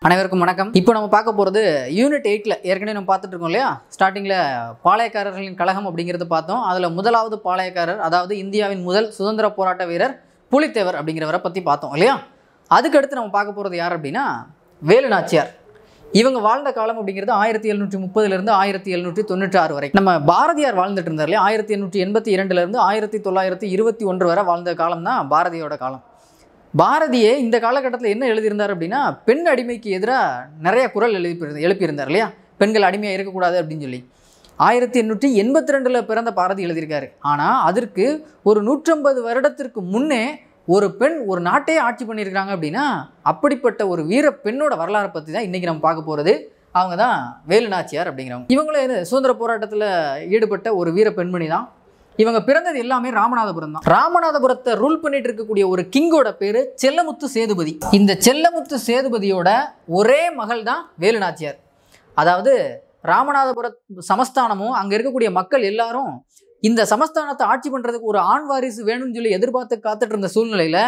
அனைவருக்கும் வணக்கம். இப்போ நம்ம பார்க்க போகிறது யூனிட் 8ல் ஏற்கனவே நம்ம பார்த்துட்டு இருக்கோம் இல்லையா. ஸ்டார்டிங்கில் பாளையக்காரர்களின் கழகம் அப்படிங்கிறது பார்த்தோம். அதில் முதலாவது பாளையக்காரர், அதாவது இந்தியாவின் முதல் சுதந்திர போராட்ட வீரர் புலித்தேவர் அப்படிங்கிறவரை பற்றி பார்த்தோம் இல்லையா. அதுக்கடுத்து நம்ம பார்க்க போகிறது யார் அப்படின்னா வேலு நாச்சியார். இவங்க வாழ்ந்த காலம் அப்படிங்கிறது 1730 1796 வரை. நம்ம பாரதியார் வாழ்ந்துட்டு இருந்தார் இல்லையா. 1882 1921 வரை வாழ்ந்த காலம் தான் பாரதியோட காலம். பாரதியே இந்த காலகட்டத்தில் என்ன எழுதியிருந்தார் அப்படின்னா, பெண் அடிமைக்கு எதிராக நிறைய குரல் எழுப்பியிருந்தார் இல்லையா. பெண்கள் அடிமையாக இருக்கக்கூடாது அப்படின்னு சொல்லி 1882 பிறந்த பாரதி எழுதியிருக்காரு. ஆனால் அதற்கு ஒரு 150 வருடத்திற்கு முன்னே ஒரு பெண் ஒரு நாட்டையே ஆட்சி பண்ணியிருக்காங்க அப்படின்னா, அப்படிப்பட்ட ஒரு வீர பெண்ணோட வரலாறை பற்றி தான் இன்றைக்கி நம்ம பார்க்க போகிறது. அவங்க தான் வேலு நாச்சியார் அப்படிங்கிறவங்க. இவங்களும் சுதந்திர போராட்டத்தில் ஈடுபட்ட ஒரு வீர பெண்மணி தான். இவங்க பிறந்தது எல்லாமே ராமநாதபுரம் தான். ராமநாதபுரத்தை ரூல் பண்ணிட்டு இருக்கக்கூடிய ஒரு கிங்கோட பேரு செல்லமுத்து சேதுபதி. இந்த செல்லமுத்து சேதுபதியோட ஒரே மகள் தான் வேலு நாச்சியார். அதாவது ராமநாதபுர சமஸ்தானமும் அங்கே இருக்கக்கூடிய மக்கள் எல்லாரும் இந்த சமஸ்தானத்தை ஆட்சி பண்றதுக்கு ஒரு ஆண் வாரிசு வேணும்னு சொல்லி எதிர்பார்த்து காத்துட்டு இருந்த சூழ்நிலையில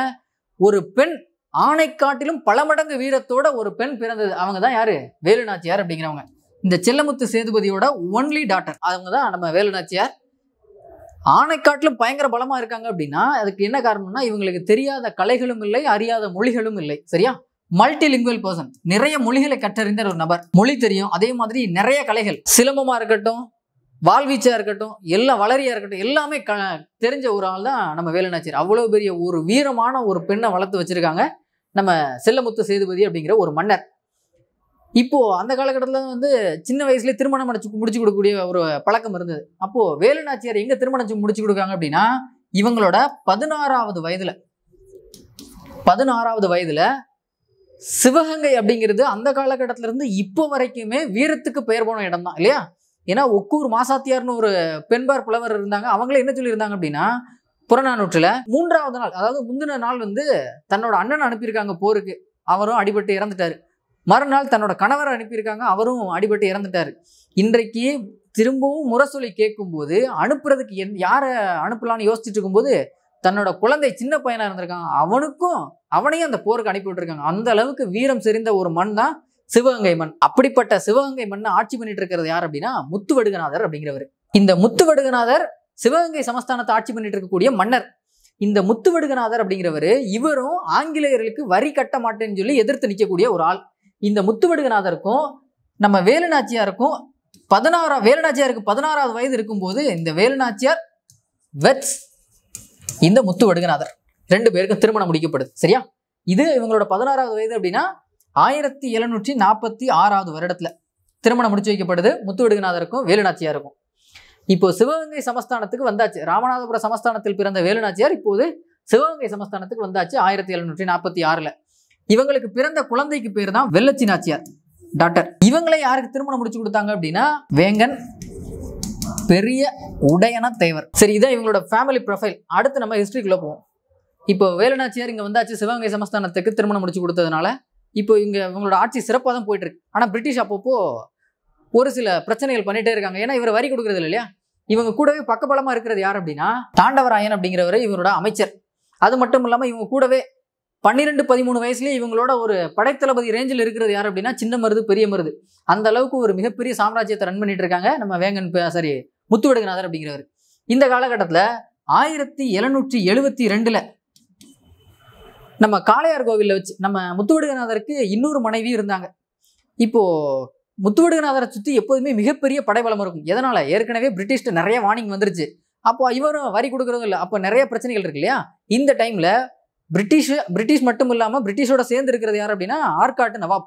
ஒரு பெண் ஆணை காட்டிலும் பல மடங்கு வீரத்தோட ஒரு பெண் பிறந்தது. அவங்க தான் யாரு? வேலு நாச்சியார் அப்படிங்கிறவங்க. இந்த செல்லமுத்து சேதுபதியோட ஒன்லி டாட்டர் அவங்க தான் நம்ம வேலு நாச்சியார். ஆணை காட்டிலும் பயங்கர பலமா இருக்காங்க அப்படின்னா அதுக்கு என்ன காரணம்னா, இவங்களுக்கு தெரியாத கலைகளும் இல்லை, அறியாத மொழிகளும் இல்லை. சரியா? மல்டிலிங்குவல் பர்சன், நிறைய மொழிகளை கற்றறிந்த ஒரு நபர். மொழி தெரியும், அதே மாதிரி நிறைய கலைகள், சிலம்பமா இருக்கட்டும், வாழ்வீச்சா இருக்கட்டும், எல்லாம் வளரியா இருக்கட்டும், எல்லாமே தெரிஞ்ச ஒரு ஆள் தான் நம்ம வேலு நாச்சியார். அவ்வளவு பெரிய ஒரு வீரமான ஒரு பெண்ணை வளர்த்து வச்சிருக்காங்க நம்ம செல்லமுத்து சேதுபதி அப்படிங்கிற ஒரு மன்னர். இப்போ அந்த காலகட்டத்தில் சின்ன வயசுலேயே திருமணம் முடிச்சு கொடுக்கக்கூடிய ஒரு பழக்கம் இருந்தது. அப்போ வேலு நாச்சியார் எங்க திருமணம் முடிச்சு கொடுக்காங்க அப்படின்னா, இவங்களோட 16வது வயதுல சிவகங்கை அப்படிங்கிறது அந்த காலகட்டத்தில இருந்து இப்போ வரைக்குமே வீரத்துக்கு பெயர் போன இடம் தான் இல்லையா. ஏன்னா ஒக்கூர் மாசாத்தியார்னு ஒரு பெண்பார் புலவர் இருந்தாங்க. அவங்களே என்ன சொல்லியிருந்தாங்க அப்படின்னா, புறநானூற்றில் 3வது நாள், அதாவது முந்தின நாள் தன்னோட அண்ணன் அனுப்பியிருக்காங்க போருக்கு, அவரும் அடிபட்டு இறந்துட்டாரு. மறுநாள் தன்னோட கணவரை அனுப்பியிருக்காங்க, அவரும் அடிபட்டு இறந்துட்டாரு. இன்றைக்கு திரும்பவும் முரசொலி கேட்கும்போது அனுப்புறதுக்கு யாரை அனுப்பலான்னு யோசிச்சுட்டு இருக்கும்போது தன்னோட குழந்தை சின்ன பையனா இருந்திருக்காங்க, அவனையும் அந்த போருக்கு அனுப்பி விட்டுருக்காங்க. அந்த அளவுக்கு வீரம் செறிந்த ஒரு மண் தான் சிவகங்கை மண். அப்படிப்பட்ட சிவகங்கை மண்ணை ஆட்சி பண்ணிட்டு இருக்கிறது யார் அப்படின்னா முத்துவடுகநாதர் அப்படிங்கிறவர். இந்த முத்துவடுகநாதர் சிவகங்கை சமஸ்தானத்தை ஆட்சி பண்ணிட்டு இருக்கக்கூடிய மன்னர். இந்த முத்துவடுகநாதர் அப்படிங்கிறவர் இவரும் ஆங்கிலேயர்களுக்கு வரி கட்ட மாட்டேன்னு சொல்லி எதிர்த்து நிற்கக்கூடிய ஒரு ஆள். இந்த முத்துவடுகநாதருக்கும் நம்ம வேலு நாச்சியாருக்கும் வேலு நாச்சியாருக்கு 16வது வயது இருக்கும்போது இந்த வேலு நாச்சியார் வெட்ஸ் இந்த முத்துவடுகநாதர் 2 பேருக்கும் திருமணம் முடிக்கப்படுது. சரியா? இது இவங்களோட 16வது வயது அப்படின்னா 1746வது வருடத்துல திருமணம் முடிச்சு வைக்கப்படுது முத்துவடுகநாதருக்கும் வேலு நாச்சியாருக்கும். இப்போ சிவகங்கை சமஸ்தானத்துக்கு வந்தாச்சு. ராமநாதபுர சமஸ்தானத்தில் பிறந்த வேலு நாச்சியார் இப்போது சிவகங்கை சமஸ்தானத்துக்கு வந்தாச்சு 1746ல். இவங்களுக்கு பிறந்த குழந்தைக்கு பேர் தான் வெள்ளச்சி நாச்சியார், டாக்டர். இவங்களை யாருக்கு திருமணம் முடிச்சு கொடுத்தாங்க அப்படின்னா வேங்கன் பெரிய உடையன தேவர். சரி, இதான் இவங்களோட ஃபேமிலி ப்ரொஃபைல். அடுத்து நம்ம ஹிஸ்டரிக்குள்ள போவோம். இப்போ வேலு நாச்சியார் இங்க வந்தாச்சு சிவகங்கை சமஸ்தானத்துக்கு திருமணம் முடிச்சு கொடுத்ததுனால இப்போ இவங்களோட ஆட்சி சிறப்பாக தான் போயிட்டு இருக்கு. ஆனா பிரிட்டிஷ் அப்பப்போ ஒரு சில பிரச்சனைகள் பண்ணிட்டே இருக்காங்க. ஏன்னா இவர் வரி கொடுக்கறது இல்லையா. இவங்க கூடவே பக்கபலமா இருக்கிறது யார் அப்படின்னா தாண்டவராயன் அப்படிங்கிறவர், இவரோட அமைச்சர். அது மட்டும் இல்லாம இவங்க கூடவே 12-13 வயசுலேயே இவங்களோட ஒரு படைத்தளபதி ரேஞ்சில் இருக்கிறது யார் அப்படின்னா சின்ன மருது பெரிய மருது. அந்த அளவுக்கு ஒரு மிகப்பெரிய சாம்ராஜ்யத்தை ரன் பண்ணிட்டு இருக்காங்க நம்ம முத்துவடுகநாதர் அப்படிங்கிறவர். இந்த காலகட்டத்தில் 1772 நம்ம காளையார் கோவிலில் வச்சு நம்ம முத்துவடுகநாதருக்கு இன்னொரு மனைவி இருந்தாங்க. இப்போ முத்துவடுகநாதரை சுற்றி எப்போதுமே மிகப்பெரிய படைபலம் இருக்கும். எதனால? ஏற்கனவே பிரிட்டிஷ்ட நிறைய வார்னிங் வந்துருச்சு. அப்போ இவரும் வரி கொடுக்கறதும் இல்லை. அப்போ நிறைய பிரச்சனைகள் இருக்கு இல்லையா. இந்த டைம்ல பிரிட்டிஷ் மட்டும் இல்லாமல் பிரிட்டிஷோட சேர்ந்து இருக்கிறது யார் அப்படின்னா ஆற்காட்டு நவாப்,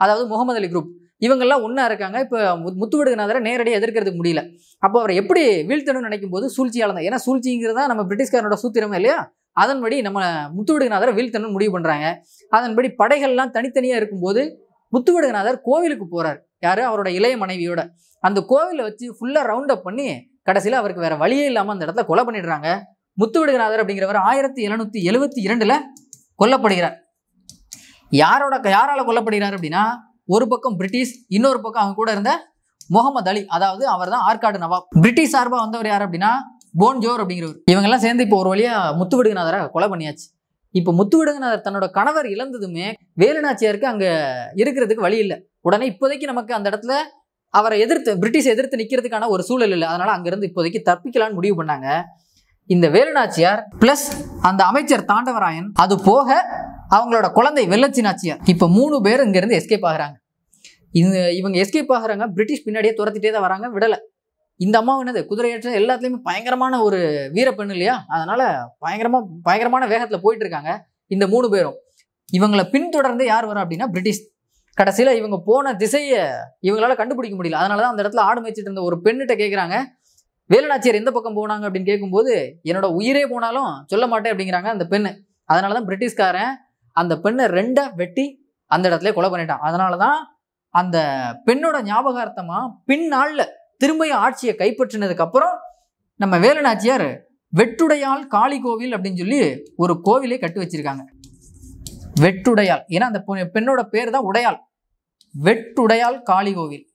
அதாவது முகமது அலி குரூப். இவங்கெல்லாம் ஒன்றா இருக்காங்க. இப்போ முத்துவடுகநாதரை நேரடியாக எதிர்க்கிறதுக்கு முடியல. அப்போ அவரை எப்படி வீழ்த்தணும்னு நினைக்கும் போது சூழ்ச்சியால் தான். ஏன்னா சூழ்ச்சிங்கிறதா நம்ம பிரிட்டிஷ்காரனோட சூத்திரமே இல்லையா. அதன்படி நம்ம முத்துவடுகநாதரை வீழ்த்தணும்னு முடிவு பண்ணுறாங்க. அதன்படி படைகள்லாம் தனித்தனியாக இருக்கும்போது முத்துவடுகநாதர் கோவிலுக்கு போகிறார். யார்? அவரோட இளைய மனைவியோட. அந்த கோவிலை வச்சு ஃபுல்லாக ரவுண்ட் அப் பண்ணி கடைசியில் அவருக்கு வேற வழியே இல்லாமல் அந்த இடத்துல கொலை பண்ணிடுறாங்க. முத்துவடுகநாதர் அப்படிங்கிறவர் 1772 கொல்லப்படுகிறார். யாரால கொல்லப்படுகிறார் அப்படின்னா, ஒரு பக்கம் பிரிட்டிஷ், இன்னொரு பக்கம் அவங்க கூட இருந்த முகமது அலி, அதாவது அவர் தான் ஆற்காடு நவாப். பிரிட்டிஷ் சார்பாக வந்தவர் யார் அப்படின்னா போன்ஜோர் அப்படிங்கிறவர். இவங்கெல்லாம் சேர்ந்து இப்போ ஒரு வழியா முத்துவடுகநாதரை கொலை பண்ணியாச்சு. இப்போ முத்துவிடங்கனார் தன்னோட கணவர் இழந்ததுமே வேலுநாச்சியாருக்கு அங்கே இருக்கிறதுக்கு வழி இல்லை. உடனே இப்போதைக்கு நமக்கு அந்த இடத்துல அவரை பிரிட்டிஷ் எதிர்த்து நிற்கிறதுக்கான ஒரு சூழல் இல்லை. அதனால அங்கேருந்து இப்போதைக்கு தப்பிக்கலான்னு முடிவு பண்ணாங்க. இந்த வேலுநாச்சியார் பிளஸ் அந்த அமைச்சர் தாண்டவராயன், அது போக அவங்களோட குழந்தை வெள்ளச்சி நாச்சியார், இப்போ 3 பேர் இங்கேருந்து எஸ்கேப் ஆகுறாங்க. இவங்க எஸ்கேப் ஆகுறாங்க. பிரிட்டிஷ் பின்னாடியே துரத்திட்டே தான் வராங்க, விடலை. இந்த அம்மா என்னது குதிரையேற்ற எல்லாத்துலேயுமே பயங்கரமான ஒரு வீரப்பெண்ணு இல்லையா, அதனால பயங்கரமான வேகத்தில் போயிட்டு இருக்காங்க இந்த 3 பேரும். இவங்களை பின்தொடர்ந்து யார் வரா அப்படின்னா பிரிட்டிஷ். கடைசியில் இவங்க போன திசையை இவங்களால கண்டுபிடிக்க முடியல. அதனால தான் அந்த இடத்துல ஆடு மேய்ச்சிட்டு இருந்த ஒரு பெண்ணிட்ட கேட்குறாங்க, வேலுநாச்சியார் எந்த பக்கம் போனாங்க அப்படின்னு கேட்கும்போது, என்னோட உயிரே போனாலும் சொல்ல மாட்டேன் அப்படிங்கிறாங்க அந்த பெண்ணு. அதனால தான் பிரிட்டிஷ்காரன் அந்த பெண்ணை 2 வெட்டி அந்த இடத்துல கொலை பண்ணிட்டான். அதனால தான் அந்த பெண்ணோட ஞாபகார்த்தமா பின்னாளில் திரும்பியும் ஆட்சியை கைப்பற்றினதுக்கு அப்புறம் நம்ம வேலுநாச்சியார் வெட்டுடையாள் காளி கோவில் அப்படின்னு சொல்லி ஒரு கோவிலே கட்டி வச்சிருக்காங்க. வெட்டுடையாள், ஏன்னா அந்த பெண்ணோட பேர் தான் உடையாள். வெட்டுடையாள் காளி கோவில்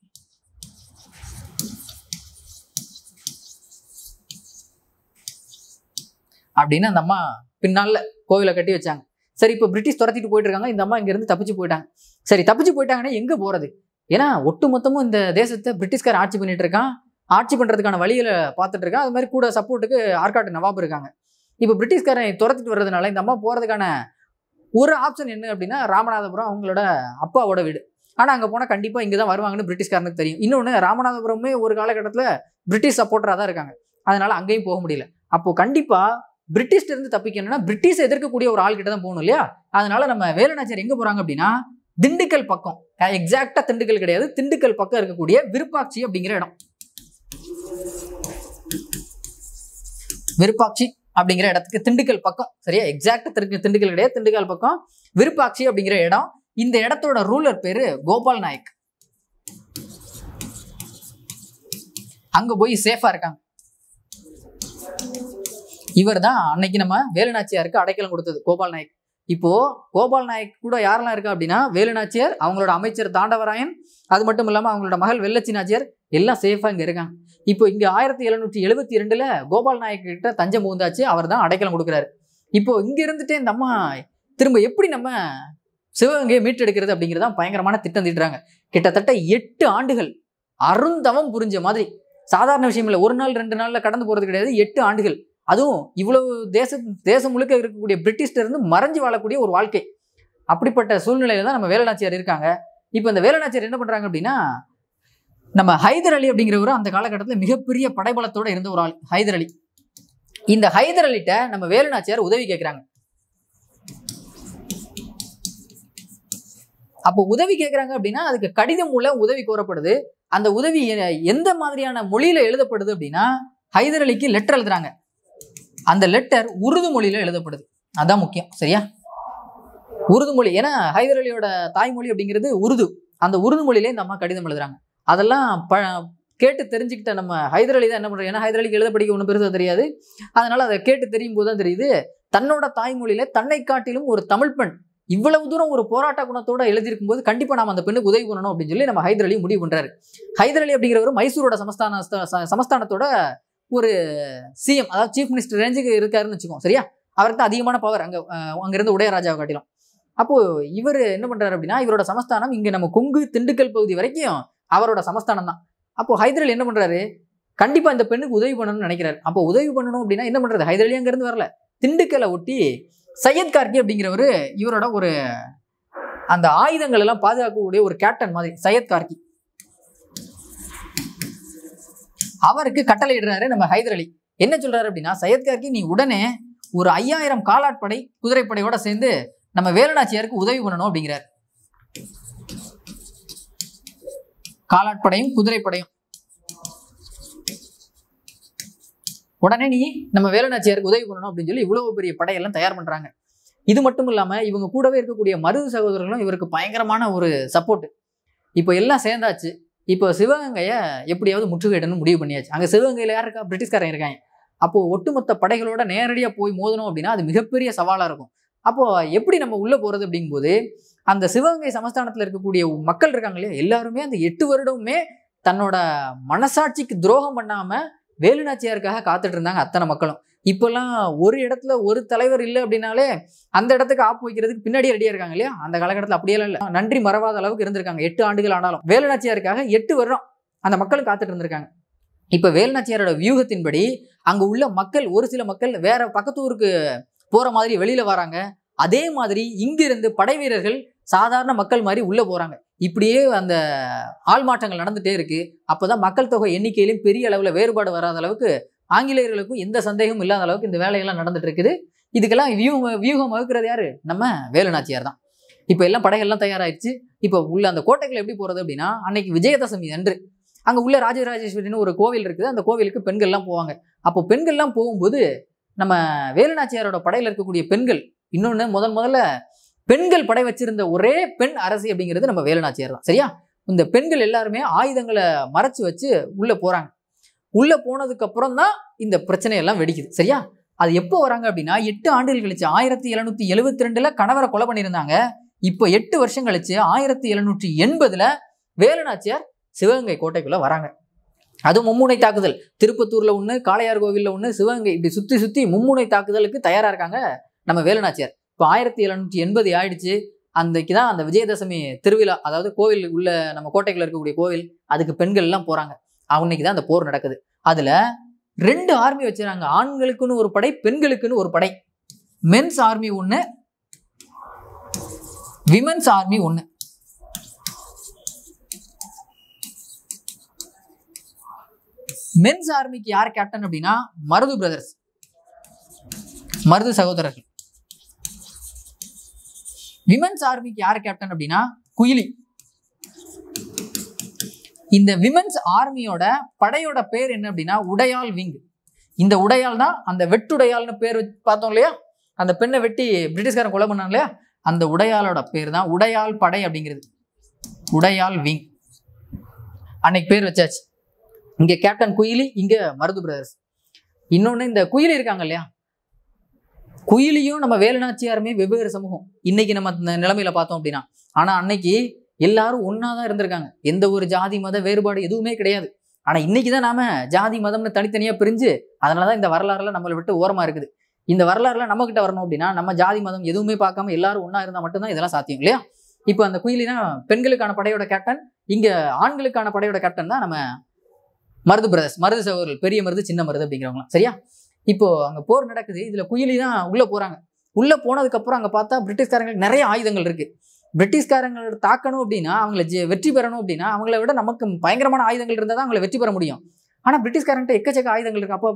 அப்படின்னு அந்த அம்மா பின்னால கோவிலை கட்டி வச்சாங்க. சரி, இப்போ பிரிட்டிஷ் துரத்திட்டு போயிட்டு இருக்காங்க. இந்த அம்மா இங்கேருந்து தப்பிச்சு போயிட்டாங்க. சரி, தப்பிச்சு போயிட்டாங்கன்னா எங்கே போகிறது? ஏன்னா ஒட்டு மொத்தமும் இந்த தேசத்தை பிரிட்டிஷ்கார் ஆட்சி பண்ணிட்டு இருக்கான். ஆட்சி பண்ணுறதுக்கான வழிகளை பார்த்துட்டு இருக்கான். அது மாதிரி கூட சப்போர்ட்டுக்கு ஆற்காட்டு நவாப் இருக்காங்க. இப்போ பிரிட்டிஷ்காரன் துரத்திட்டு வர்றதுனால இந்த அம்மா போகிறதுக்கான ஒரு ஆப்ஷன் என்ன அப்படின்னா ராமநாதபுரம், அவங்களோட அப்பாவோட வீடு. ஆனால் அங்கே போனால் கண்டிப்பாக இங்கே தான் வருவாங்கன்னு பிரிட்டிஷ்காரனுக்கு தெரியும். இன்னொன்று, ராமநாதபுரமே ஒரு காலகட்டத்தில் பிரிட்டிஷ் சப்போர்ட்டராக தான் இருக்காங்க. அதனால அங்கேயும் போக முடியல. அப்போ கண்டிப்பாக பிரிட்டிஷ்ல இருந்து தப்பிக்கணும்னா பிரிட்டிஷை எதிர்க்கக்கூடிய ஒரு ஆள் கிட்ட தான் போகணும் இல்லையா? அதனால நம்ம வேலுநாச்சியார் எங்கே போகிறாங்க அப்படின்னா திண்டுக்கல் பக்கம், எக்ஸாக்டா திண்டுக்கல் கிடையாது, திண்டுக்கல் பக்கம் இருக்கக்கூடிய விருப்பாட்சி அப்படிங்கிற இடம். விருப்பாட்சி அப்படிங்கிற இடத்துக்கு திண்டுக்கல் பக்கம், சரியா? எக்ஸாக்டா திண்டுக்கல் கிடையாது, திண்டுக்கல் பக்கம் விருப்பாட்சி அப்படிங்கிற இடம். இந்த இடத்தோட ரூலர் பேரு கோபால் நாயக். அங்க போய் சேஃபா இருக்காங்க. இவர் தான் அன்னைக்கு நம்ம வேலுநாச்சியாருக்கு அடைக்கலம் கொடுத்தது, கோபால் நாயக். இப்போ கோபால் நாயக் கூட யாரெல்லாம் இருக்கா அப்படின்னா வேலுநாச்சியார், அவங்களோட அமைச்சர் தாண்டவராயன், அது மட்டும் இல்லாமல் அவங்களோட மகள் வெள்ளச்சி நாச்சியார் எல்லாம் சேஃபாக இங்கே இருக்காங்க. இப்போ இங்கே 1772 கோபால் நாயக் கிட்ட தஞ்சம் புகுந்தாச்சு. அவர் தான் அடைக்கலம் கொடுக்குறாரு. இப்போ இங்கே இருந்துட்டே இந்த அம்மா திரும்ப எப்படி நம்ம சிவகங்கையை மீட்டெடுக்கிறது அப்படிங்கிறதான் பயங்கரமான திட்டம் தீட்டுறாங்க. கிட்டத்தட்ட 8 ஆண்டுகள் அருந்தவம் புரிஞ்ச மாதிரி. சாதாரண விஷயம் இல்லை. 1 நாள் 2 நாளில் கடந்து போகிறது கிடையாது, 8 ஆண்டுகள். அதுவும் இவ்வளவு தேசம் முழுக்க இருக்கக்கூடிய பிரிட்டிஷ்ல இருந்து மறைஞ்சு வாழக்கூடிய ஒரு வாழ்க்கை. அப்படிப்பட்ட சூழ்நிலையில தான் நம்ம வேலுநாச்சியார் இருக்காங்க. இப்போ இந்த வேலுநாச்சியார் என்ன பண்றாங்க அப்படின்னா, நம்ம ஹைதர் அலி அப்படிங்கிறவரு அந்த காலகட்டத்தில் மிகப்பெரிய படைபலத்தோட இருந்த ஒரு ஆள் ஹைதர் அலி. இந்த ஹைதர் அலிட்ட நம்ம வேலுநாச்சியார் உதவி கேட்கிறாங்க. அப்போ உதவி கேட்குறாங்க அப்படின்னா அதுக்கு கடிதம் மூலம் உதவி கோரப்படுது. அந்த உதவி எந்த மாதிரியான மொழியில எழுதப்படுது அப்படின்னா ஹைதர் அலிக்கு லெட்டர் எழுதுறாங்க. அந்த லெட்டர் உருது மொழியில எழுதப்படுது. அதான் முக்கியம், சரியா? உருது மொழி, ஏன்னா ஹைதர் அலியோட தாய்மொழி அப்படிங்கிறது உருது. அந்த உருது மொழியிலே இந்த அம்மா கடிதம் எழுதுறாங்க. அதெல்லாம் கேட்டு தெரிஞ்சுக்கிட்ட நம்ம ஹைதர் அலி தான் என்ன பண்றாங்க, ஏன்னா ஹைதர் அலிக்கு எழுத படிக்க ஒன்றும் பெருசாக தெரியாது. அதனால அதை கேட்டு தெரியும் போது தான் தெரியுது, தன்னோட தாய்மொழியில தன்னை காட்டிலும் ஒரு தமிழ் பெண் இவ்வளவு தூரம் ஒரு போராட்ட குணத்தோட எழுதியிருக்கும் போது கண்டிப்பா நாம அந்த பெண்ணுக்கு உதவி பண்ணணும் அப்படின்னு சொல்லி நம்ம ஹைதர் அலி முடிவு பண்றாரு. ஹைதர் அலி அப்படிங்கிறவர் மைசூரோட சமஸ்தானத்தோட ஒரு சிஎம், அதாவது சீஃப் மினிஸ்டர் ரேஞ்சுக்கு இருக்காருன்னு வச்சுக்கோம், சரியா? அவருக்கு தான் அதிகமான பவர் அங்கிருந்து உடையராஜாவை காட்டிலும். அப்போ இவர் என்ன பண்றாரு அப்படின்னா, இவரோட சமஸ்தானம் இங்க நம்ம கொங்கு திண்டுக்கல் பகுதி வரைக்கும் அவரோட சமஸ்தானம் தான். அப்போ ஹைதர் அலி என்ன பண்றாரு, கண்டிப்பா இந்த பெண்ணுக்கு உதவி பண்ணணும்னு நினைக்கிறாரு. அப்போ உதவி பண்ணணும் அப்படின்னா என்ன பண்றது, ஹைதர் அலி அங்கிருந்து வரல, திண்டுக்கலை ஒட்டி சையத் கார்கி அப்படிங்கிறவரு இவரோட ஒரு அந்த ஆயுதங்கள் எல்லாம் பாதுகாக்கக்கூடிய ஒரு கேப்டன் மாதிரி சையத் கார்கி, அவருக்கு கட்டளை இடுறாரு நம்ம ஹைதர் அலி. என்ன சொல்றாரு அப்படின்னா, சையத் கார்கி நீ உடனே ஒரு 5000 காலாட்படை குதிரைப்படையோட சேர்ந்து நம்ம வேலுநாச்சியாருக்கு உதவி பண்ணணும் அப்படிங்கிறார். காலாட்படையும் குதிரைப்படையும் உடனே நீ நம்ம வேலுநாச்சியாருக்கு உதவி பண்ணணும் அப்படின்னு சொல்லி இவ்வளவு பெரிய படையெல்லாம் தயார் பண்றாங்க. இது மட்டும் இல்லாம இவங்க கூடவே இருக்கக்கூடிய மருது சகோதரர்களும் இவருக்கு பயங்கரமான ஒரு சப்போர்ட். இப்போ எல்லாம் சேர்ந்தாச்சு. இப்போ சிவகங்கையை எப்படியாவது முற்றுகையிடணும்னு முடிவு பண்ணியாச்சு. அங்கே சிவகங்கையில் யார் இருக்கா, பிரிட்டிஷ்காரங்க இருக்காங்க. அப்போ ஒட்டுமொத்த படைகளோட நேரடியாக போய் மோதணும் அப்படின்னா அது மிகப்பெரிய சவாலாக இருக்கும். அப்போ எப்படி நம்ம உள்ள போறது அப்படிங்கும்போது, அந்த சிவகங்கை சமஸ்தானத்தில் இருக்கக்கூடிய மக்கள் இருக்காங்க இல்லையா, எல்லாருமே அந்த 8 வருடமுமே தன்னோட மனசாட்சிக்கு துரோகம் பண்ணாம வேலுநாச்சியாருக்காக காத்துட்டு இருந்தாங்க அத்தனை மக்களும். இப்போல்லாம் ஒரு இடத்துல ஒரு தலைவர் இல்லை அப்படின்னாலே அந்த இடத்துக்கு ஆப்பு வைக்கிறதுக்கு பின்னாடி ரெடியா இருக்காங்க இல்லையா? அந்த காலகட்டத்தில் அப்படியெல்லாம் இல்லை. நன்றி மறவாத அளவுக்கு இருந்திருக்காங்க. 8 ஆண்டுகள் ஆனாலும் வேலுநாச்சியாருக்காக 8 வருடம் அந்த மக்கள் காத்துட்டு இருந்திருக்காங்க. இப்ப வேலுநாச்சியாரோட வியூகத்தின்படி அங்க உள்ள மக்கள், ஒரு சில மக்கள் வேற பக்கத்து ஊருக்கு போற மாதிரி வெளியில வராங்க. அதே மாதிரி இங்கிருந்து படை வீரர்கள் சாதாரண மக்கள் மாதிரி உள்ள போறாங்க. இப்படியே அந்த ஆள் மாற்றங்கள் நடந்துட்டே இருக்கு. அப்பதான் மக்கள் தொகை எண்ணிக்கையிலும் பெரிய அளவுல வேறுபாடு வராத அளவுக்கு ஆங்கிலேயர்களுக்கும் எந்த சந்தேகமும் இல்லாத அளவுக்கு இந்த வேலைகள்லாம் நடந்துட்டு இருக்குது. இதுக்கெல்லாம் வியூகம் வகுக்கிறது யாரு? நம்ம வேலுநாச்சியார் தான். இப்ப எல்லாம் படைகள்லாம் தயாராயிடுச்சு. இப்ப உள்ள அந்த கோட்டைகள் எப்படி போறது அப்படின்னா, அன்னைக்கு விஜயதசமி அன்று அங்க உள்ள ராஜராஜேஸ்வரின்னு ஒரு கோவில் இருக்குது. அந்த கோவிலுக்கு பெண்கள்லாம் போவாங்க. அப்போ பெண்கள்லாம் போகும்போது நம்ம வேலுநாச்சியாரோட படையில இருக்கக்கூடிய பெண்கள், இன்னொன்னு முதல்ல பெண்கள் படை வச்சிருந்த ஒரே பெண் அரசி அப்படிங்கிறது நம்ம வேலுநாச்சியார் தான். சரியா? இந்த பெண்கள் எல்லாருமே ஆயுதங்களை மறைச்சு வச்சு உள்ள போறாங்க. உள்ள போனதுக்கு அப்புறம் தான் இந்த பிரச்சனை எல்லாம் வெடிக்குது. சரியா? அது எப்போ வராங்க அப்படின்னா 8 ஆண்டுகள் கழிச்சு 1772ல கணவரை கொலை பண்ணியிருந்தாங்க. இப்போ 8 வருஷம் கழிச்சு 1780ல வேலுநாச்சியார் சிவகங்கை கோட்டைக்குள்ள வராங்க. அது மும்முனை தாக்குதல். திருப்பத்தூர்ல ஒண்ணு, காளையார் கோவில்ல ஒண்ணு, சிவகங்கை, இப்படி சுத்தி மும்முனை தாக்குதலுக்கு தயாரா இருக்காங்க நம்ம வேலுநாச்சியார். இப்போ 1780 ஆயிடுச்சு. அன்றைக்குதான் அந்த விஜயதசமி திருவிழா, அதாவது கோவில் உள்ள நம்ம கோட்டைக்குள்ள இருக்கக்கூடிய கோவில், அதுக்கு பெண்கள் எல்லாம் போறாங்க. அன்னைக்குதான் அந்த போர் நடக்குது. அதுல 2 ஆர்மி வச்சுறாங்க. ஆண்களுக்குன்னு ஒரு படை, பெண்களுக்குன்னு ஒரு படை. மென்ஸ் ஆர்மி ஒண்ணு, விமென்ஸ் ஆர்மி ஒண்ணு. மென்ஸ் ஆர்மிக்கு யார் கேப்டன் அப்படின்னா மருது பிரதர்ஸ், மருது சகோதரர்கள். விமென்ஸ் ஆர்மிக்கு யார் கேப்டன் அப்படின்னா குயிலி. இந்த விமென்ஸ் ஆர்மியோட படையோட பேர் என்ன அப்படின்னா உடையாள் விங். இந்த உடையாள் தான் அந்த வெட்டுடையாள்னு பேர் பார்த்தோம் இல்லையா? அந்த பெண்ணை வெட்டி பிரிட்டிஷ்காரன் கொலை பண்ணாங்க இல்லையா? அந்த உடையாளோட பேர் தான் உடையாள் படை அப்படிங்கிறது. உடையாள் விங் அன்னைக்கு பேர் வச்சாச்சு. இங்க கேப்டன் குயிலி, இங்க மருது பிரதர்ஸ். இன்னொன்னு இந்த குயிலி இருக்காங்க இல்லையா? குயிலியும் நம்ம வேலுநாச்சியாருமே வெவ்வேறு சமூகம். இன்னைக்கு நம்ம நிலைமையில பார்த்தோம் அப்படின்னா, ஆனா அன்னைக்கு எல்லாரும் ஒன்னாதான் இருந்திருக்காங்க. எந்த ஒரு ஜாதி மத வேறுபாடு எதுவுமே கிடையாது. ஆனா இன்னைக்குதான் நாம ஜாதி மதம்னு தனித்தனியா பிரிஞ்சு, அதனாலதான் இந்த வரலாறுல நம்மளை விட்டு ஓரமா இருக்குது. இந்த வரலாறுல நம்ம கிட்ட வரணும் அப்படின்னா நம்ம ஜாதி மதம் எதுவுமே பார்க்காம எல்லாரும் ஒன்னா இருந்தா மட்டும்தான் இதெல்லாம் சாத்தியம் இல்லையா? இப்போ அந்த குயிலினா பெண்களுக்கான படையோட கேப்டன், இங்க ஆண்களுக்கான படையோட கேப்டன் தான் நம்ம மருது பிரதர்ஸ், மருது சகோதரர்கள், பெரிய மருது சின்ன மருது அப்படிங்கிறவங்களாம். சரியா? இப்போ அங்க போர் நடக்குது. இதுல குயிலி தான் உள்ள போறாங்க. உள்ள போனதுக்கு அப்புறம் அங்க பார்த்தா பிரிட்டிஷ்காரங்களுக்கு நிறைய ஆயுதங்கள் இருக்கு. பிரிட்டிஷ்காரங்களோட தாக்கணும் அப்படின்னா, அவங்கள வெற்றி பெறணும் அப்படின்னா, அவங்கள விட நமக்கு பயங்கரமான ஆயுதங்கள் இருந்தால் தான் அவங்களை வெற்றி பெற முடியும். ஆனா பிரிட்டிஷ்காரங்கிட்ட எக்கச்சக்க ஆயுதங்கள் இருக்கு. அப்போ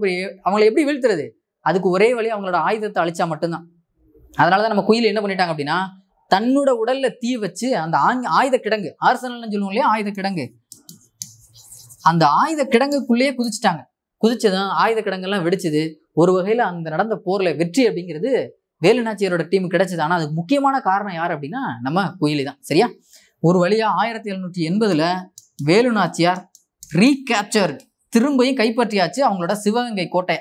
அவங்களை எப்படி வீழ்த்துறது? அதுக்கு ஒரே வழி அவங்களோட ஆயுதத்தை அழிச்சா மட்டும்தான். அதனாலதான் நம்ம குயில் என்ன பண்ணிட்டாங்க அப்படின்னா, தன்னோட உடல்ல தீ வச்சு அந்த ஆயுத கிடங்கு, ஆர்சனல்னு சொல்லுவோம் இல்லையா, ஆயுத கிடங்கு, அந்த ஆயுத கிடங்குக்குள்ளேயே குதிச்சுட்டாங்க. குதிச்சதான் ஆயுத கிடங்கெல்லாம் வெடிச்சது. ஒரு வகையில அந்த நடந்த போர்ல வெற்றி அப்படிங்கிறது வேலுநாச்சியாரோட டீம் கிடைச்சது. ஆனா அதுக்கு முக்கியமான காரணம் யார் அப்படின்னா நம்ம குயிலி தான். சரியா? ஒரு வழியா 1780ல வேலுநாச்சியார் ரீகேப்சர், திரும்பியும் கைப்பற்றியாச்சு அவங்களோட சிவகங்கை கோட்டை.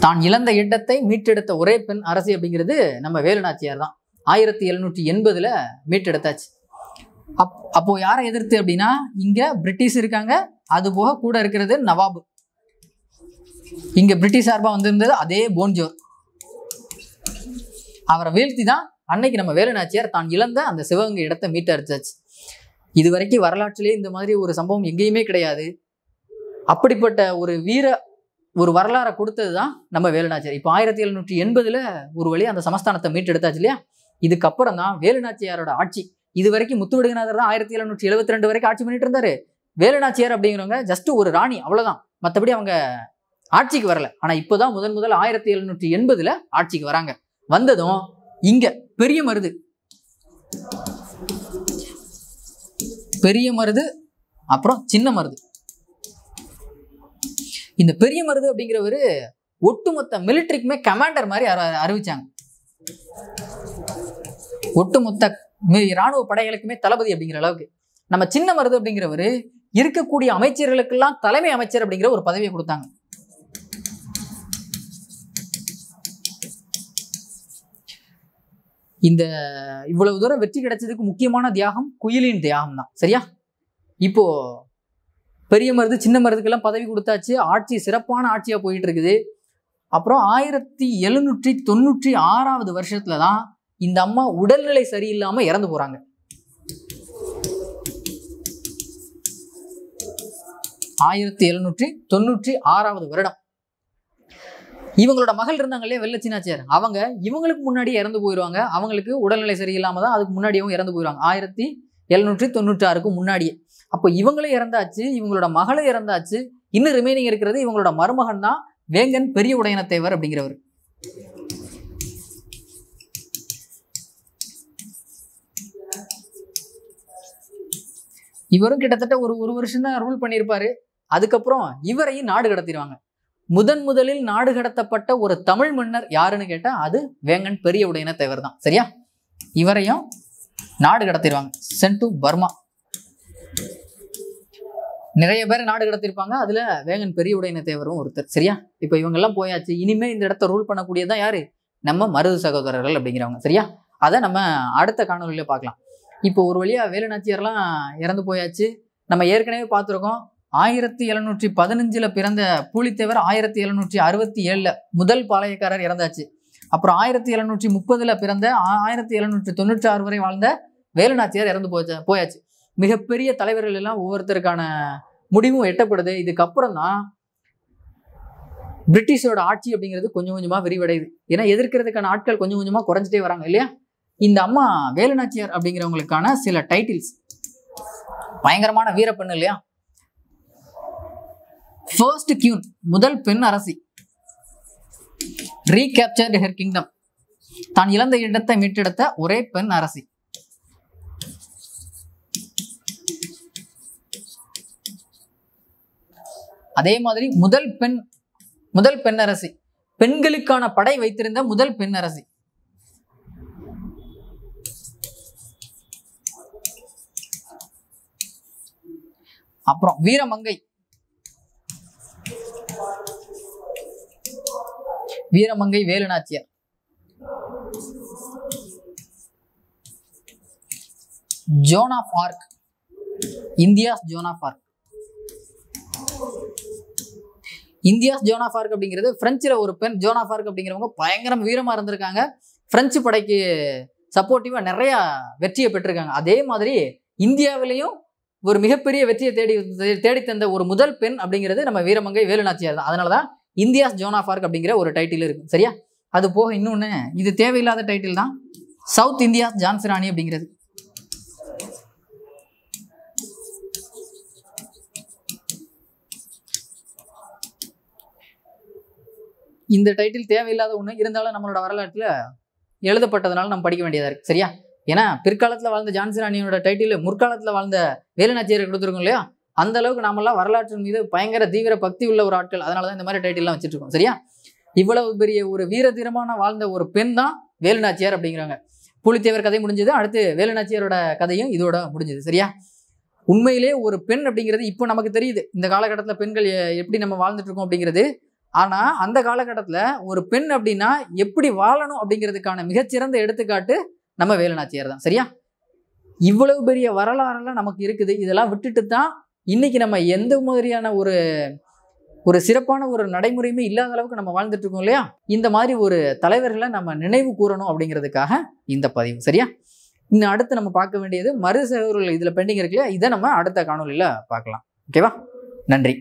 தான் இழந்த இடத்தை மீட்டெடுத்த ஒரே பெண் அரசி அப்படிங்கிறது நம்ம வேலுநாச்சியார் தான். 1780ல மீட்டெடுத்தாச்சு. அப்போ யாரை எதிர்த்து அப்படின்னா, இங்க பிரிட்டிஷ் இருக்காங்க, அது போக கூட இருக்கிறது நவாபு. இங்க பிரிட்டிஷ் சார்பா வந்திருந்தது அதே போன்ஜோர். அவரை வீழ்த்தி தான் அன்னைக்கு நம்ம வேலுநாச்சியார் தான் இழந்த அந்த சிவகங்கை இடத்தை மீட்டெடுத்தாச்சு. இது வரைக்கும் வரலாற்றிலே இந்த மாதிரி ஒரு சம்பவம் எங்கேயுமே கிடையாது. அப்படிப்பட்ட ஒரு வரலாறை கொடுத்தது தான் நம்ம வேலுநாச்சியார். இப்போ 1780ல ஒரு வழி அந்த சமஸ்தானத்தை மீட்டெடுத்தாச்சு இல்லையா? இதுக்கப்புறம் தான் வேலுநாச்சியாரோட ஆட்சி. இது வரைக்கும் முத்துவடுகநாதர் தான் 1772 வரைக்கும் ஆட்சி பண்ணிட்டு இருந்தாரு. வேலுநாச்சியார் அப்படிங்கிறவங்க ஜஸ்ட் ஒரு ராணி, அவ்வளவுதான். மற்றபடி அவங்க ஆட்சிக்கு வரல. ஆனா இப்போதான் முதல் 1780ல ஆட்சிக்கு வராங்க. வந்ததும் இங்க பெரிய மருது அப்புறம் சின்ன மருது. இந்த பெரிய மருது அப்படிங்கிறவரு ஒட்டுமொத்த மிலிட்டரிக்குமே கமாண்டர் மாதிரி அறிவிச்சாங்க. ஒட்டுமொத்த இராணுவ படைகளுக்குமே தளபதி அப்படிங்கிற அளவுக்கு. நம்ம சின்ன மருது அப்படிங்கிறவரு இருக்கக்கூடிய அமைச்சர்களுக்கெல்லாம் தலைமை அமைச்சர் அப்படிங்கிற ஒரு பதவியை கொடுத்தாங்க. இந்த இவ்வளவு தூரம் வெற்றி கிடைச்சதுக்கு முக்கியமான தியாகம் குயிலின் தியாகம் தான். சரியா? இப்போ பெரிய மருது சின்ன மருதுக்கெல்லாம் பதவி கொடுத்தாச்சு. ஆட்சி சிறப்பான ஆட்சியாக போயிட்டு இருக்குது. அப்புறம் 1796 வருஷத்துல தான் இந்த அம்மா உடல்நிலை சரியில்லாமல் இறந்து போறாங்க. 1796 வருடம். இவங்களோட மகள் இருந்தாங்க இல்லையா வெள்ளச்சி நாச்சியார், அவங்க இவங்களுக்கு முன்னாடி இறந்து போயிடுவாங்க. அவங்களுக்கு உடல்நிலை சரியில்லாம தான் அதுக்கு முன்னாடியும் இறந்து போயிடுவாங்க 1796க்கு முன்னாடியே. அப்போ இவங்களும் இறந்தாச்சு, இவங்களோட மகளும் இறந்தாச்சு. இன்னும் ரிமைனிங் இருக்கிறது இவங்களோட மருமகன் தான் வேங்கன் பெரிய உடையனத்தேவர் அப்படிங்கிறவர். இவரும் கிட்டத்தட்ட ஒரு வருஷம் தான் ரூல் பண்ணியிருப்பாரு. அதுக்கப்புறம் இவரையும் நாடு கடத்திடுவாங்க. முதலில் நாடு கடத்தப்பட்ட ஒரு தமிழ் மன்னர் யாருன்னு கேட்டா அது வேங்கன் பெரிய உடையனத்தேவர் தான். சரியா? இவரையும் நாடு கடத்திடுவாங்க, சென்ட் டு பர்மா. நிறைய பேர் நாடு கடத்திருப்பாங்க, அதுல வேங்கன் பெரிய உடையனத்தேவரும் ஒருத்தர். சரியா? இப்போ இவங்கெல்லாம் போயாச்சு. இனிமே இந்த இடத்த ரூல் பண்ணக்கூடியதான் யாரு? நம்ம மருது சகோதரர்கள் அப்படிங்கிறவங்க. சரியா? அதை நம்ம அடுத்த காணொலியில பார்க்கலாம். இப்போ ஒரு வழியா வேலுநாச்சியார்லாம் இறந்து போயாச்சு. நம்ம ஏற்கனவே பார்த்துருக்கோம். 1715 பிறந்த பூலித்தேவர் 1767 முதல் பாளையக்காரர் இறந்தாச்சு. அப்புறம் 1730 பிறந்த 1796 வரை வாழ்ந்த வேலுநாச்சியார் இறந்து போயாச்சு. மிகப்பெரிய தலைவர்கள் எல்லாம் ஒவ்வொருத்தருக்கான முடிவும் எட்டப்படுது. இதுக்கப்புறம் தான் பிரிட்டிஷோட ஆட்சி அப்படிங்கிறது கொஞ்சம் கொஞ்சமா விரிவடையுது. ஏன்னா எதிர்க்கிறதுக்கான ஆட்கள் கொஞ்சம் கொஞ்சமா குறைஞ்சிட்டே வராங்க இல்லையா? இந்த அம்மா வேலுநாச்சியார் அப்படிங்கிறவங்களுக்கான சில டைட்டில்ஸ். பயங்கரமான வீரப்பெண் இல்லையா? ஃபர்ஸ்ட் கியூன், முதல் பெண் அரசி. ரீகேப்சர்ட் ஹர் கிங்டம், தான் இழந்த இடத்தை மீட்டெடுத்த ஒரே பெண் அரசி. அதே மாதிரி முதல் பெண் அரசி, பெண்களுக்கான படை வைத்திருந்த முதல் பெண் அரசி. அப்புறம் வீரமங்கை Velu Nachiyar. Joan of Arc, India's Joan of Arc. India's Joan of Arc அப்படிங்கிறது பிரெஞ்சில் ஒரு பெண். ஜோன் ஆஃப் ஆர்க் அப்படிங்கிறவங்க பயங்கரம் வீரமாக இருந்திருக்காங்க. பிரெஞ்சு படைக்கு சப்போர்ட்டிவாக நிறையா வெற்றியை பெற்றிருக்காங்க. அதே மாதிரி இந்தியாவிலையும் ஒரு மிகப்பெரிய வெற்றியை தேடி தந்த ஒரு முதல் பெண் அப்படிங்கிறது நம்ம வீரமங்கை வேலுநாச்சியார் தான். அதனால தான் இந்தியாஸ் ஜோன் ஆஃப் ஆர்க் அப்படிங்கிற ஒரு டைட்டில் இருக்கு. சரியா? அது போக இன்னொன்று, இது தேவையில்லாத டைட்டில் தான், சவுத் இந்தியாஸ் ஜான்சி ராணி அப்படிங்கிறது. இந்த டைட்டில் தேவையில்லாத ஒன்று, இருந்தாலும் நம்மளோட வரலாற்றில் எழுதப்பட்டதுனால நம்ம படிக்க வேண்டியதாக இருக்குது. சரியா? ஏன்னா பிற்காலத்தில் வாழ்ந்த ஜான்சி ராணியோட டைட்டில் முற்காலத்தில் வாழ்ந்த வேலுநாச்சியாரை கொடுத்துருக்கோம் இல்லையா? அந்த அளவுக்கு நாமெல்லாம் வரலாற்றின் மீது பயங்கர தீவிர பக்தி உள்ள ஒரு ஆட்கள். அதனால தான் இந்த மாதிரி டைட்டில்லாம் வச்சுட்டு இருக்கோம். சரியா? இவ்வளவு பெரிய ஒரு வீர தீரமான வாழ்ந்த ஒரு பெண் தான் வேலுநாச்சியார் அப்படிங்கிறாங்க. பூலித்தேவர் கதை முடிஞ்சது, அடுத்து வேலுநாச்சியாரோட கதையும் இதோட முடிஞ்சது. சரியா? உண்மையிலே ஒரு பெண் அப்படிங்கிறது இப்போ நமக்கு தெரியுது, இந்த காலகட்டத்தில் பெண்கள் எப்படி நம்ம வாழ்ந்துட்டு இருக்கோம் அப்படிங்கிறது. ஆனால் அந்த காலகட்டத்தில் ஒரு பெண் அப்படின்னா எப்படி வாழணும் அப்படிங்கிறதுக்கான மிகச்சிறந்த எடுத்துக்காட்டு நம்ம வேலுநாச்சியார் தான். சரியா? இவ்வளவு பெரிய வரலாறுலாம் நமக்கு இருக்குது. இதெல்லாம் விட்டுட்டு தான் இன்னைக்கு நம்ம எந்த மாதிரியான ஒரு சிறப்பான ஒரு நடைமுறையுமே இல்லாத அளவுக்கு நம்ம வாழ்ந்துட்டு இருக்கோம் இல்லையா? இந்த மாதிரி ஒரு தலைவர்களை நம்ம நினைவு கூறணும் அப்படிங்கிறதுக்காக இந்த பதிவு. சரியா? இன்னும் அடுத்து நம்ம பார்க்க வேண்டியது மருது சகோதரர்கள் இதில் பெண்டிங் இருக்கு இல்லையா? இதை நம்ம அடுத்த காணொலியில் பார்க்கலாம். ஓகேவா? நன்றி.